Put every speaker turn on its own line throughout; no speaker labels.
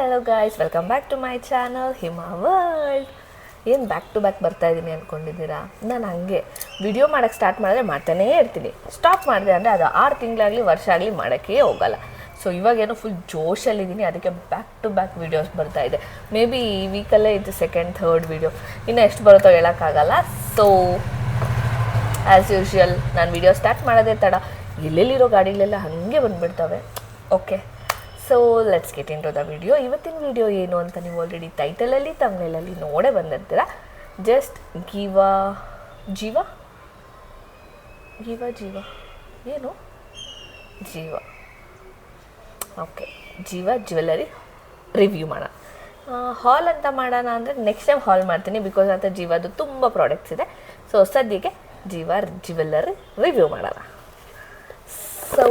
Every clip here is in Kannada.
Hello guys, welcome back to my channel Hima world. ಏನು ಬ್ಯಾಕ್ ಟು ಬ್ಯಾಕ್ ಬರ್ತಾ ಇದ್ದೀನಿ ಅಂದ್ಕೊಂಡಿದ್ದೀರಾ? ನಾನು ಹಾಗೆ ವಿಡಿಯೋ ಮಾಡೋಕ್ಕೆ ಸ್ಟಾರ್ಟ್ ಮಾಡಿದ್ರೆ ಮಾಡ್ತಾನೇ ಇರ್ತೀನಿ. ಸ್ಟಾಪ್ ಮಾಡಿದೆ ಅಂದರೆ ಅದು 6 ತಿಂಗಳಾಗಲಿ ವರ್ಷ ಆಗಲಿ ಮಾಡೋಕ್ಕೆ ಹೋಗಲ್ಲ. ಸೊ ಇವಾಗೇನೋ ಫುಲ್ ಜೋಶಲ್ಲಿದ್ದೀನಿ, ಅದಕ್ಕೆ ಬ್ಯಾಕ್ ಟು ಬ್ಯಾಕ್ ವೀಡಿಯೋಸ್ ಬರ್ತಾ ಇದೆ. ಮೇ ಬಿ ಈ ವೀಕಲ್ಲೇ ಇದು ಸೆಕೆಂಡ್ ಥರ್ಡ್ ವೀಡಿಯೋ, ಇನ್ನೂ ಎಷ್ಟು ಬರುತ್ತೋ ಹೇಳೋಕ್ಕಾಗಲ್ಲ. ಸೊ ಆ್ಯಸ್ ಯೂಶ್ವಲ್ ನಾನು ವೀಡಿಯೋ ಸ್ಟಾರ್ಟ್ ಮಾಡೋದೇ ತಡ, ಎಲ್ಲೆಲ್ಲಿರೋ ಗಾಡಿಗಳೆಲ್ಲ ಹಾಗೆ ಬಂದುಬಿಡ್ತವೆ. Okay, so let's get into the video. ಇವತ್ತಿನ ವಿಡಿಯೋ ಏನು ಅಂತ ನೀವು ಆಲ್ರೆಡಿ ಟೈಟಲಲ್ಲಿ ತಮ್ನೇಲಲ್ಲಿ ನೋಡೇ ಬಂದಿರ್ತೀರ. ಜಸ್ಟ್ ಜೀವ ಏನು ಜೀವ ಓಕೆ, ಜೀವ ಜ್ಯುವೆಲ್ಲರಿ ರಿವ್ಯೂ ಮಾಡೋಣ. ಹಾಲ್ ಅಂತ ಮಾಡೋಣ ಅಂದರೆ ನೆಕ್ಸ್ಟ್ ಟೈಮ್ ಹಾಲ್ ಮಾಡ್ತೀನಿ, ಬಿಕಾಸ್ ಅಂತ ಜೀವದು ತುಂಬ ಪ್ರಾಡಕ್ಟ್ಸ್ ಇದೆ. ಸೊ ಸದ್ಯಕ್ಕೆ ಜೀವ ಜ್ಯುವೆಲ್ಲರಿ ರಿವ್ಯೂ ಮಾಡೋಣ. ಸೊ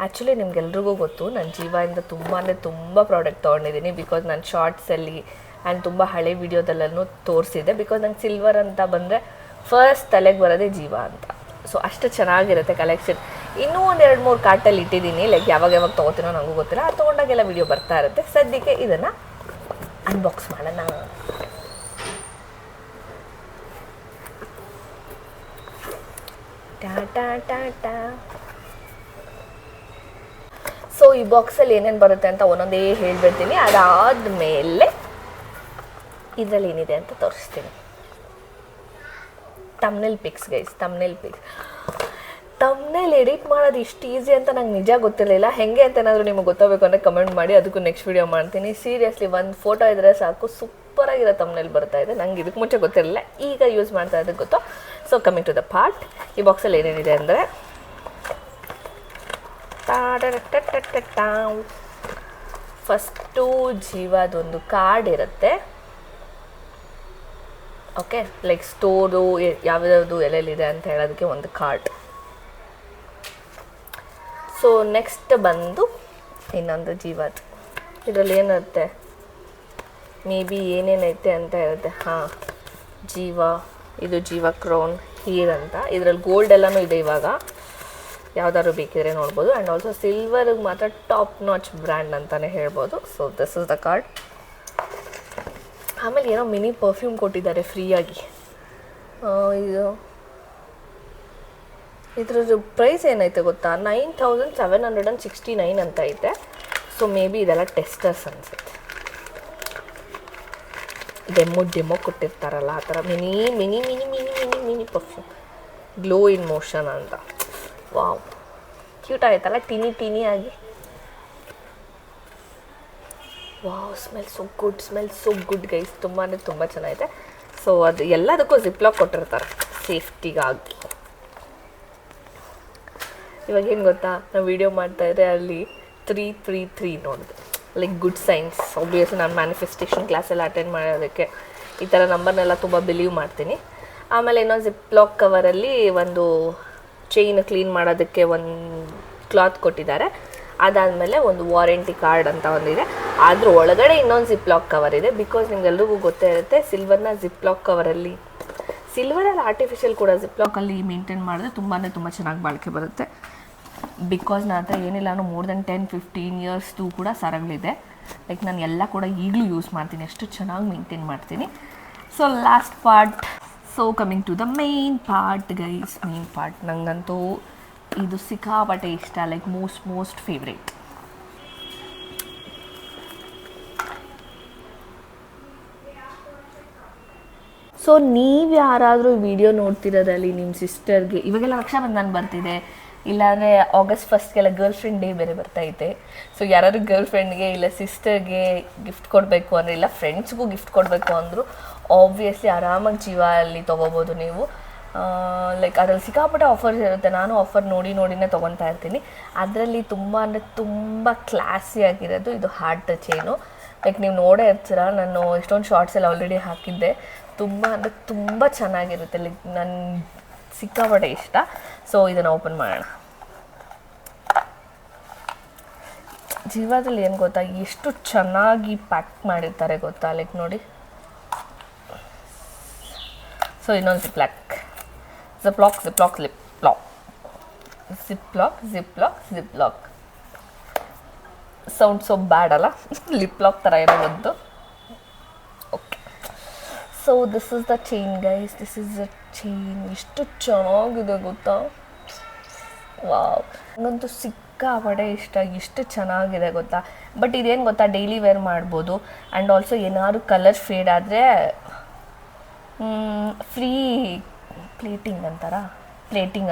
ಆ್ಯಕ್ಚುಲಿ ನಿಮ್ಗೆಲ್ರಿಗೂ ಗೊತ್ತು, ನಾನು ಜೀವದಿಂದ ತುಂಬ ಪ್ರಾಡಕ್ಟ್ ತೊಗೊಂಡಿದ್ದೀನಿ. ಬಿಕಾಸ್ ನಾನು ಶಾರ್ಟ್ಸಲ್ಲಿ ಆ್ಯಂಡ್ ತುಂಬ ಹಳೆ ವೀಡಿಯೋದಲ್ಲೂ ತೋರಿಸಿದ್ದೆ. ಬಿಕಾಸ್ ನಂಗೆ ಸಿಲ್ವರ್ ಅಂತ ಬಂದರೆ ಫಸ್ಟ್ ತಲೆಗೆ ಬರೋದೇ ಜೀವ ಅಂತ. ಸೊ ಅಷ್ಟು ಚೆನ್ನಾಗಿರುತ್ತೆ ಕಲೆಕ್ಷನ್. ಇನ್ನೂ ಒಂದು 2-3 ಕಾರ್ಟಲ್ಲಿ ಇಟ್ಟಿದ್ದೀನಿ, ಲೈಕ್ ಯಾವಾಗ ತೊಗೋತೀನೋ ನನಗೂ ಗೊತ್ತಿಲ್ಲ. ಅದು ತೊಗೊಂಡಾಗೆಲ್ಲ ವೀಡಿಯೋ ಬರ್ತಾ ಇರುತ್ತೆ. ಸದ್ಯಕ್ಕೆ ಇದನ್ನು ಅನ್ಬಾಕ್ಸ್ ಮಾಡೋಣ. ಟಾಟಾ. ಸೊ ಈ ಬಾಕ್ಸಲ್ಲಿ ಏನೇನು ಬರುತ್ತೆ ಅಂತ ಒಂದೊಂದೇ ಹೇಳ್ಬಿಡ್ತೀನಿ. ಅದಾದಮೇಲೆ ಇದರಲ್ಲಿ ಏನಿದೆ ಅಂತ ತೋರಿಸ್ತೀನಿ. Thumbnail pics guys, thumbnail edit ಮಾಡೋದು ಇಷ್ಟು ಈಸಿ ಅಂತ ನಂಗೆ ನಿಜ ಗೊತ್ತಿರಲಿಲ್ಲ. ಹೇಗೆ ಅಂತ ಏನಾದರೂ ನಿಮಗೆ ಗೊತ್ತಾಗಬೇಕು ಅಂದರೆ ಕಮೆಂಟ್ ಮಾಡಿ, ಅದಕ್ಕೂ ನೆಕ್ಸ್ಟ್ ವೀಡಿಯೋ ಮಾಡ್ತೀನಿ. ಸೀರಿಯಸ್ಲಿ ಒಂದು ಫೋಟೋ ಇದ್ದರೆ ಸಾಕು, ಸೂಪರಾಗಿರೋ ತಮ್ನೇಲ್ ಬರ್ತಾ ಇದೆ. ನಂಗೆ ಇದಕ್ಕೆ ಮುಂಚೆ ಗೊತ್ತಿರಲಿಲ್ಲ, ಈಗ ಯೂಸ್ ಮಾಡ್ತಾ ಇದ್ದಕ್ಕೆ ಗೊತ್ತು. So coming to the part, ಈ ಬಾಕ್ಸಲ್ಲಿ ಏನೇನಿದೆ ಅಂದರೆ ಫಸ್ಟು ಜೀವದೊಂದು ಕಾರ್ಡ್ ಇರುತ್ತೆ. ಓಕೆ, ಲೈಕ್ ಸ್ಟೋರು ಯಾವ್ಯಾವುದು ಎಲ್ಲೆಲ್ಲಿದೆ ಅಂತ ಹೇಳೋದಕ್ಕೆ ಒಂದು ಕಾರ್ಡ್. ಸೊ ನೆಕ್ಸ್ಟ್ ಬಂದು ಇನ್ನೊಂದು ಜೀವದ, ಇದರಲ್ಲಿ ಏನಿರುತ್ತೆ, ಮೇ ಬಿ ಏನೇನೈತೆ ಅಂತ ಇರುತ್ತೆ. ಹಾಂ, ಇದು ಜೀವ ಕ್ರೌನ್ ಹೀರ್ ಅಂತ. ಇದರಲ್ಲಿ ಗೋಲ್ಡ್ ಎಲ್ಲನೂ ಇದೆ. ಇವಾಗ ಯಾವ್ದಾದ್ರು ಬೇಕಿದ್ರೆ ನೋಡ್ಬೋದು. ಆ್ಯಂಡ್ ಆಲ್ಸೋ ಸಿಲ್ವರ್ಗೆ ಮಾತ್ರ ಟಾಪ್ ನಾಚ್ ಬ್ರ್ಯಾಂಡ್ ಅಂತಲೇ ಹೇಳ್ಬೋದು. So this is the card. ಆಮೇಲೆ ಏನೋ ಮಿನಿ ಪರ್ಫ್ಯೂಮ್ ಕೊಟ್ಟಿದ್ದಾರೆ ಫ್ರೀಯಾಗಿ. ಇದ್ರದ್ದು ಪ್ರೈಸ್ ಏನೈತೆ ಗೊತ್ತಾ, 9769 ಅಂತ ಐತೆ. ಸೊ ಮೇ ಬಿ ಇದೆಲ್ಲ ಟೆಸ್ಟರ್ಸ್ ಅನಿಸುತ್ತೆ. ಡೆಮೋ ಕೊಟ್ಟಿರ್ತಾರಲ್ಲ ಆ ಥರ mini perfume, glow in motion ಅಂತ. ವಾವ್, ಕ್ಯೂಟ್ ಆಯ್ತಲ್ಲ, ಟೀನಿ ಆಗಿ. Wow, smell so good guys, ತುಂಬ ಚೆನ್ನಾಗಿದೆ. ಸೊ ಅದು ಎಲ್ಲದಕ್ಕೂ ಜಿಪ್ಲಾಕ್ ಕೊಟ್ಟಿರ್ತಾರೆ ಸೇಫ್ಟಿಗಾಗಿ. ಇವಾಗೇನು ಗೊತ್ತಾ, ನಾವು ವೀಡಿಯೋ ಮಾಡ್ತಾಯಿದ್ರೆ ಅಲ್ಲಿ 333 ನೋಡಿದೆ, ಲೈಕ್ ಗುಡ್ ಸೈನ್ಸ್. ಆಬ್ವಿಯಸ್ಲಿ ನಾನು ಮ್ಯಾನಿಫೆಸ್ಟೇಷನ್ ಕ್ಲಾಸೆಲ್ಲ ಅಟೆಂಡ್ ಮಾಡೋದಕ್ಕೆ ಈ ಥರ ನಂಬರ್ನೆಲ್ಲ ತುಂಬ ಬಿಲೀವ್ ಮಾಡ್ತೀನಿ. ಆಮೇಲೆ ಇನ್ನೊಂದು ಜಿಪ್ಲಾಕ್ ಕವರಲ್ಲಿ ಒಂದು ಚೈನ್ ಕ್ಲೀನ್ ಮಾಡೋದಕ್ಕೆ ಒಂದು ಕ್ಲಾತ್ ಕೊಟ್ಟಿದ್ದಾರೆ. ಅದಾದಮೇಲೆ ಒಂದು ವಾರಂಟಿ ಕಾರ್ಡ್ ಅಂತ ಒಂದಿದೆ. ಅದ್ರ ಒಳಗಡೆ ಇನ್ನೊಂದು ಜಿಪ್ಲಾಕ್ ಕವರ್ ಇದೆ. ಬಿಕಾಸ್ ನಿಮ್ಗೆಲ್ರಿಗೂ ಗೊತ್ತೇ ಇರುತ್ತೆ, ಸಿಲ್ವರಲ್ಲಿ ಆರ್ಟಿಫಿಷಿಯಲ್ ಕೂಡ ಜಿಪ್ಲಾಕಲ್ಲಿ ಮೇಂಟೈನ್ ಮಾಡಿದ್ರೆ ತುಂಬ ಚೆನ್ನಾಗಿ ಬಾಳಿಕೆ ಬರುತ್ತೆ. ಬಿಕಾಸ್ ನನ್ನ ಹತ್ರ ಏನಿಲ್ಲ ನಾನು ಮೋರ್ ದೆನ್ 10-15 ಇಯರ್ಸ್ದು ಕೂಡ ಸರಗಳಿದೆ. ಲೈಕ್ ನಾನು ಎಲ್ಲ ಕೂಡ ಈಗಲೂ ಯೂಸ್ ಮಾಡ್ತೀನಿ, ಅಷ್ಟು ಚೆನ್ನಾಗಿ ಮೇಂಟೈನ್ ಮಾಡ್ತೀನಿ. So last part. So coming to the main part guys. Main part ನನಗಂತೂ ಇದು ಸಿಕ್ಕಾಪಟ್ಟೆ ಇಷ್ಟ, ಲೈಕ್ ಮೋಸ್ಟ್ ಫೇವ್ರೇಟ್. ಸೊ ನೀವು ಯಾರಾದರೂ ವಿಡಿಯೋ ನೋಡ್ತಿರೋದ್ರಲ್ಲಿ ನಿಮ್ಮ ಸಿಸ್ಟರ್ಗೆ, ಇವಾಗೆಲ್ಲ ರಕ್ಷಾಬಂಧನ ಬರ್ತಿದೆ, ಇಲ್ಲಾಂದರೆ August 1 ಗರ್ಲ್ ಫ್ರೆಂಡ್ ಡೇ ಬೇರೆ ಬರ್ತೈತೆ. ಸೊ ಯಾರಾದರೂ ಗರ್ಲ್ ಫ್ರೆಂಡ್ಗೆ ಇಲ್ಲ ಸಿಸ್ಟರ್ಗೆ ಗಿಫ್ಟ್ ಕೊಡಬೇಕು ಅಂದರೆ, ಇಲ್ಲ ಫ್ರೆಂಡ್ಸ್ಗೂ ಗಿಫ್ಟ್ ಕೊಡಬೇಕು ಅಂದರು ಆಬ್ವಿಯಸ್ಲಿ ಆರಾಮಾಗಿ ಜೀವ ಅಲ್ಲಿ ತೊಗೋಬೋದು ನೀವು. ಲೈಕ್ ಅದರಲ್ಲಿ ಸಿಕ್ಕಾಪಟ್ಟೆ ಆಫರ್ಸ್ ಇರುತ್ತೆ. ನಾನು ಆಫರ್ ನೋಡಿನೇ ತೊಗೊತಾ ಇರ್ತೀನಿ. ಅದರಲ್ಲಿ ತುಂಬ ಕ್ಲಾಸಿಯಾಗಿರೋದು ಇದು ಹಾರ್ಟ್ ಚೈನು. ಲೈಕ್ ನೀವು ನೋಡೇ ಇರ್ತೀರ, ನಾನು ಇಷ್ಟೊಂದು ಶಾರ್ಟ್ಸ್ ಎಲ್ಲ ಆಲ್ರೆಡಿ ಹಾಕಿದ್ದೆ. ತುಂಬ ಚೆನ್ನಾಗಿರುತ್ತೆ. ಲೈಕ್ ನನ್ನ ಸಿಕ್ಕಾಪಟ್ಟೆ ಇಷ್ಟ. ಸೊ ಇದನ್ನು ಓಪನ್ ಮಾಡೋಣ. ಜೀವದಲ್ಲಿ ಏನು ಗೊತ್ತಾ, ಎಷ್ಟು ಚೆನ್ನಾಗಿ ಪ್ಯಾಕ್ ಮಾಡಿರ್ತಾರೆ ಗೊತ್ತಾ, ಲೈಕ್ ನೋಡಿ. ಸೊ ಇನ್ನೊಂದು Ziploc lip lock zip lock sound so ಬ್ಯಾಡ್ ಅಲ್ಲ, ಲಿಪ್ ಲಾಕ್ ಥರ ಏನೋ ಒಂದು. Okay, so this is the chain guys, this is the chain. ಎಷ್ಟು ಚೆನ್ನಾಗಿದೆ ಗೊತ್ತಾ, ವಾವ್, ನನಗಂತೂ ಸಿಕ್ಕಾಪಟ್ಟೆ ಇಷ್ಟ, ಎಷ್ಟು ಚೆನ್ನಾಗಿದೆ ಗೊತ್ತಾ. ಬಟ್ ಇದೇನು ಗೊತ್ತಾ, ಡೈಲಿ ವೇರ್ ಮಾಡ್ಬೋದು. ಆ್ಯಂಡ್ ಆಲ್ಸೋ ಏನಾದ್ರು ಕಲರ್ ಫೇಡ್ ಆದರೆ ಫ್ರೀ ಪ್ಲೇಟಿಂಗ್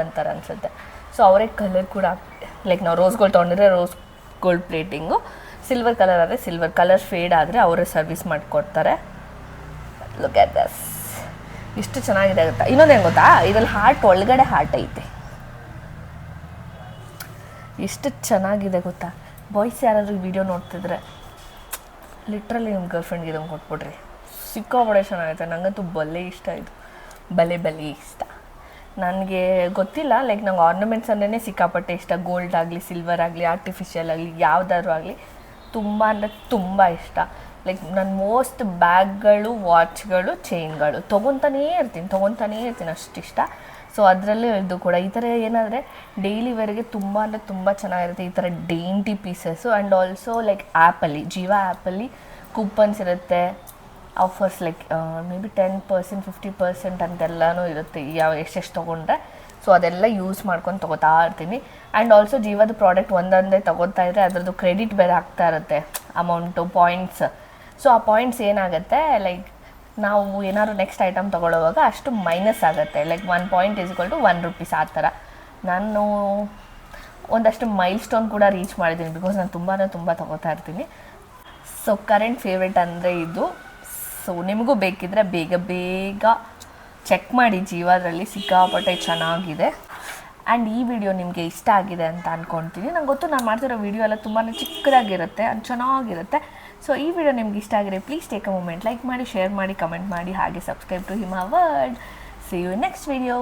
ಅಂತಾರೆ ಅನಿಸುತ್ತೆ. ಸೊ ಅವರೇ ಕಲರ್ ಕೂಡ, ಲೈಕ್ ನಾವು ರೋಸ್ ಗೋಲ್ಡ್ ತೊಗೊಂಡಿದ್ರೆ rose gold plating, silver colour ಆದರೆ ಸಿಲ್ವರ್, ಕಲರ್ ಫೇಡ್ ಆದರೆ ಅವರೇ ಸರ್ವಿಸ್ ಮಾಡಿಕೊಡ್ತಾರೆ. ಲುಕ್ ಎಟ್ ದಿಸ್, ಇಷ್ಟು ಚೆನ್ನಾಗಿದೆ ಗೊತ್ತಾ. ಇನ್ನೊಂದೇನು ಗೊತ್ತಾ, ಇದರಲ್ಲಿ ಹಾರ್ಟ್ ಒಳಗಡೆ ಹಾರ್ಟ್ ಐತೆ, ಎಷ್ಟು ಚೆನ್ನಾಗಿದೆ ಗೊತ್ತಾ. ಬಾಯ್ಸ್ ಯಾರಾದರೂ ವಿಡಿಯೋ ನೋಡ್ತಿದ್ರೆ ಲಿಟ್ರಲಿ ನಿಮ್ಮ ಗರ್ಲ್ಫ್ರೆಂಡ್ಗೆ ಇದನ್ನು ಕೊಟ್ಬಿಡ್ರಿ, ಸಿಕ್ಕಾಪಟ್ಟೆ ಚೆನ್ನಾಗೈತೆ. ನನಗಂತೂ ಬಲೆ ಇಷ್ಟ, ಇದು ಬಲೆ ಇಷ್ಟ. ನನಗೆ ಗೊತ್ತಿಲ್ಲ, ಲೈಕ್ ನಂಗೆ ಆರ್ನಮೆಂಟ್ಸ್ ಅಂದ್ರೇ ಸಿಕ್ಕಾಪಟ್ಟೆ ಇಷ್ಟ. ಗೋಲ್ಡ್ ಆಗಲಿ, ಸಿಲ್ವರ್ ಆಗಲಿ, ಆರ್ಟಿಫಿಷಿಯಲ್ ಆಗಲಿ, ಯಾವುದಾದ್ರೂ ಆಗಲಿ ತುಂಬ ಅಂದರೆ ತುಂಬ ಇಷ್ಟ. ಲೈಕ್ ನನ್ನ ಮೋಸ್ಟ್ ಬ್ಯಾಗ್ಗಳು, ವಾಚ್ಗಳು, ಚೈನ್ಗಳು ತೊಗೊತಾನೇ ಇರ್ತೀನಿ, ಅಷ್ಟಿಷ್ಟ. ಸೊ ಅದರಲ್ಲೇ ಇದು ಕೂಡ ಈ ಥರ ಏನಾದರೆ ಡೈಲಿ ವೇರ್ಗೆ ತುಂಬ ಅಂದರೆ ತುಂಬ ಚೆನ್ನಾಗಿರುತ್ತೆ ಈ ಥರ ಡೇಂಟಿ ಪೀಸಸ್ಸು. ಆ್ಯಂಡ್ ಆಲ್ಸೋ ಲೈಕ್ ಆ್ಯಪಲ್ಲಿ, ಜೀವಾ ಆ್ಯಪಲ್ಲಿ ಕೂಪನ್ಸ್ ಇರುತ್ತೆ, ಆಫರ್ಸ್ ಲೈಕ್ ಮೇ ಬಿ 10%, 50% ಅಂತೆಲ್ಲನೂ ಇರುತ್ತೆ ಎಷ್ಟೆಷ್ಟು ತೊಗೊಂಡ್ರೆ. ಸೊ ಅದೆಲ್ಲ ಯೂಸ್ ಮಾಡ್ಕೊಂಡು ತೊಗೋತಾ ಇರ್ತೀನಿ. ಆ್ಯಂಡ್ ಆಲ್ಸೋ ಜೀವದ ಪ್ರಾಡಕ್ಟ್ ಒಂದೊಂದೇ ತೊಗೋತಾ ಇದ್ದರೆ ಅದರದ್ದು ಕ್ರೆಡಿಟ್ ಬೇರೆ ಆಗ್ತಾ ಇರುತ್ತೆ, ಅಮೌಂಟು, ಪಾಯಿಂಟ್ಸ್. ಸೊ ಆ ಪಾಯಿಂಟ್ಸ್ ಏನಾಗುತ್ತೆ, ಲೈಕ್ ನಾವು ಏನಾದ್ರು ನೆಕ್ಸ್ಟ್ ಐಟಮ್ ತೊಗೊಳ್ಳೋವಾಗ ಅಷ್ಟು ಮೈನಸ್ ಆಗುತ್ತೆ. ಲೈಕ್ 1 ಪಾಯಿಂಟ್ = 1 ರೂಪೀಸ್ ಆ ಥರ. ನಾನು ಒಂದಷ್ಟು ಮೈಲ್ ಸ್ಟೋನ್ ಕೂಡ ರೀಚ್ ಮಾಡಿದ್ದೀನಿ, ಬಿಕಾಸ್ ನಾನು ತುಂಬ ತೊಗೋತಾ ಇರ್ತೀನಿ. ಸೊ ಕರೆಂಟ್ ಫೇವ್ರೇಟ್ ಅಂದರೆ ಇದು. ಸೊ ನಿಮಗೂ ಬೇಕಿದ್ದರೆ ಬೇಗ ಚೆಕ್ ಮಾಡಿ, ಜೀವಾದ್ರಲ್ಲಿ ಸಿಕ್ಕಾಪಟ್ಟೆ ಚೆನ್ನಾಗಿದೆ. ಆ್ಯಂಡ್ ಈ ವಿಡಿಯೋ ನಿಮಗೆ ಇಷ್ಟ ಆಗಿದೆ ಅಂತ ಅಂದ್ಕೊಳ್ತೀನಿ. ನಂಗೆ ಗೊತ್ತು, ನಾನು ಮಾಡ್ತಿರೋ ವಿಡಿಯೋ ಎಲ್ಲ ತುಂಬಾ ಚಿಕ್ಕದಾಗಿರುತ್ತೆ, ಅದು ಚೆನ್ನಾಗಿರುತ್ತೆ. ಸೊ ಈ ವಿಡಿಯೋ ನಿಮ್ಗೆ ಇಷ್ಟ ಆಗಿದ್ರೆ please take a moment, like ಮಾಡಿ, ಶೇರ್ ಮಾಡಿ, ಕಮೆಂಟ್ ಮಾಡಿ, ಹಾಗೆ subscribe to Hima world. See you next video.